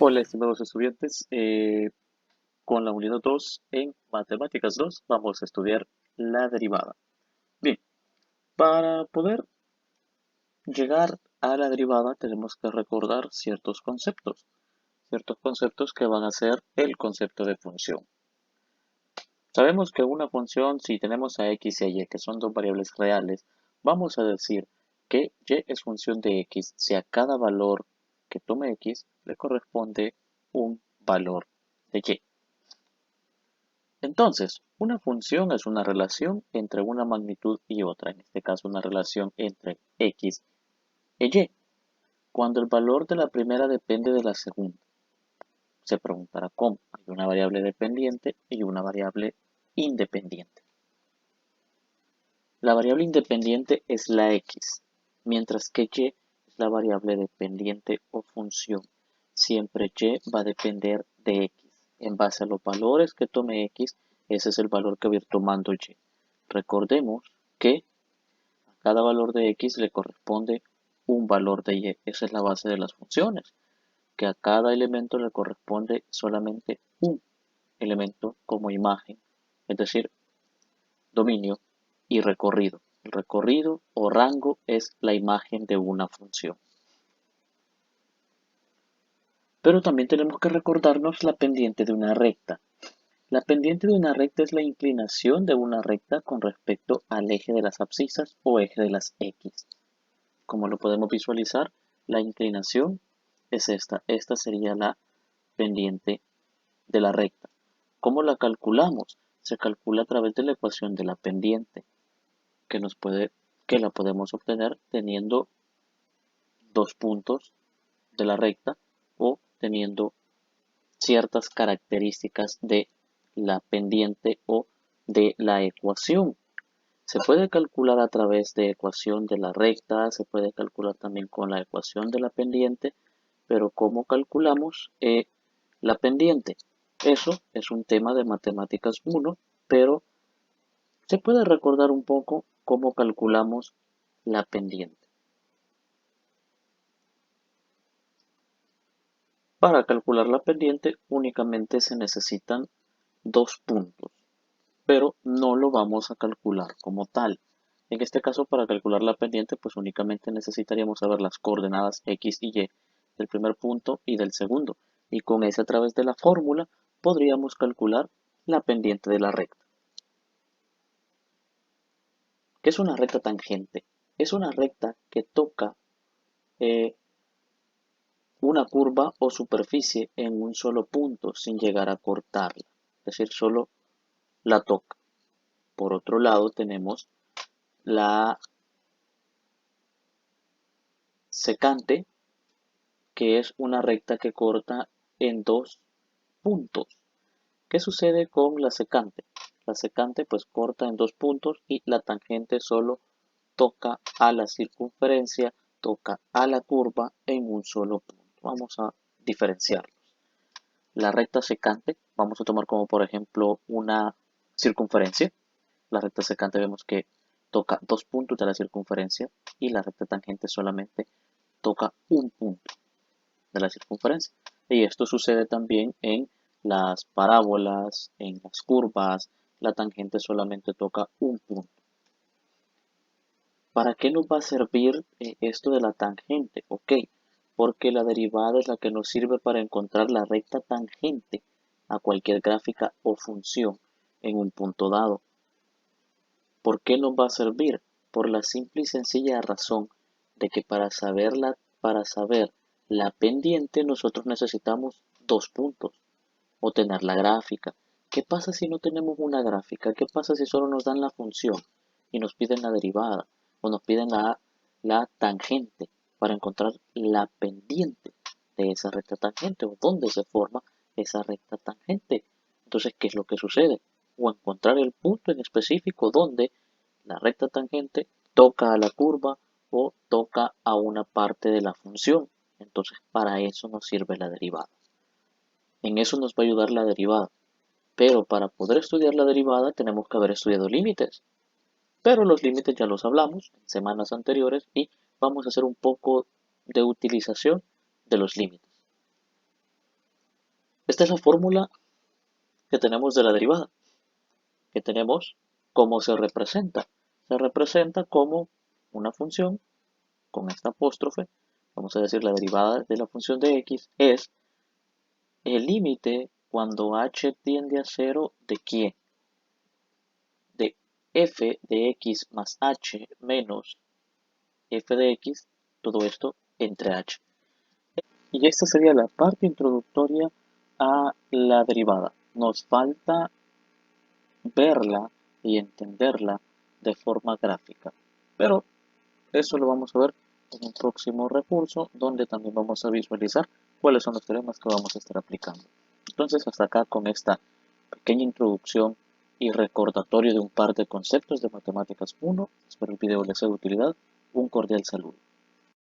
Hola, estimados estudiantes. Con la unidad 2 en Matemáticas 2 vamos a estudiar la derivada. Bien, para poder llegar a la derivada tenemos que recordar ciertos conceptos que van a ser el concepto de función. Sabemos que una función, si tenemos a x y a y, que son dos variables reales, vamos a decir que y es función de x si a cada valor que tome x le corresponde un valor de y. Entonces, una función es una relación entre una magnitud y otra, en este caso una relación entre x e y, cuando el valor de la primera depende de la segunda. Se preguntará cómo. Hay una variable dependiente y una variable independiente. La variable independiente es la x, mientras que y es la variable dependiente o función. Siempre y va a depender de x. En base a los valores que tome x, ese es el valor que va a ir tomando y. Recordemos que a cada valor de x le corresponde un valor de y. Esa es la base de las funciones, que a cada elemento le corresponde solamente un elemento como imagen, es decir, dominio y recorrido. El recorrido o rango es la imagen de una función. Pero también tenemos que recordarnos la pendiente de una recta. La pendiente de una recta es la inclinación de una recta con respecto al eje de las abscisas o eje de las x. Como lo podemos visualizar, la inclinación es esta. Esta sería la pendiente de la recta. ¿Cómo la calculamos? Se calcula a través de la ecuación de la pendiente, que la podemos obtener teniendo dos puntos de la recta o teniendo ciertas características de la pendiente o de la ecuación. Se puede calcular a través de ecuación de la recta, se puede calcular también con la ecuación de la pendiente, pero ¿cómo calculamos la pendiente? Eso es un tema de matemáticas 1, pero se puede recordar un poco cómo calculamos la pendiente. Para calcular la pendiente únicamente se necesitan dos puntos, pero no lo vamos a calcular como tal. En este caso, para calcular la pendiente, pues únicamente necesitaríamos saber las coordenadas x y y del primer punto y del segundo, y con ese a través de la fórmula podríamos calcular la pendiente de la recta. ¿Qué es una recta tangente? Es una recta que toca eh, una curva o superficie en un solo punto sin llegar a cortarla, es decir, solo la toca. Por otro lado, tenemos la secante, que es una recta que corta en dos puntos. ¿Qué sucede con la secante? La secante pues corta en dos puntos y la tangente solo toca a la circunferencia, toca a la curva en un solo punto. Vamos a diferenciarlos. La recta secante, vamos a tomar como por ejemplo una circunferencia. La recta secante vemos que toca dos puntos de la circunferencia y la recta tangente solamente toca un punto de la circunferencia. Y esto sucede también en las parábolas, en las curvas, la tangente solamente toca un punto. ¿Para qué nos va a servir esto de la tangente? Ok, porque la derivada es la que nos sirve para encontrar la recta tangente a cualquier gráfica o función en un punto dado. ¿Por qué nos va a servir? Por la simple y sencilla razón de que para saber la pendiente nosotros necesitamos dos puntos o tener la gráfica. ¿Qué pasa si no tenemos una gráfica? ¿Qué pasa si solo nos dan la función y nos piden la derivada o nos piden la tangente para encontrar la pendiente de esa recta tangente o dónde se forma esa recta tangente? Entonces, ¿qué es lo que sucede? O encontrar el punto en específico donde la recta tangente toca a la curva o toca a una parte de la función. Entonces, para eso nos sirve la derivada. En eso nos va a ayudar la derivada. Pero para poder estudiar la derivada tenemos que haber estudiado límites. Pero los límites ya los hablamos en semanas anteriores y vamos a hacer un poco de utilización de los límites. Esta es la fórmula que tenemos de la derivada, que tenemos cómo se representa. Se representa como una función con esta apóstrofe, vamos a decir la derivada de la función de x es el límite cuando h tiende a cero de quién, de f de x más h menos f de x, todo esto entre h. Y esta sería la parte introductoria a la derivada. Nos falta verla y entenderla de forma gráfica. Pero eso lo vamos a ver en un próximo recurso donde también vamos a visualizar cuáles son los teoremas que vamos a estar aplicando. Entonces hasta acá con esta pequeña introducción y recordatorio de un par de conceptos de Matemáticas 1. Espero el video les sea de utilidad. Un cordial saludo.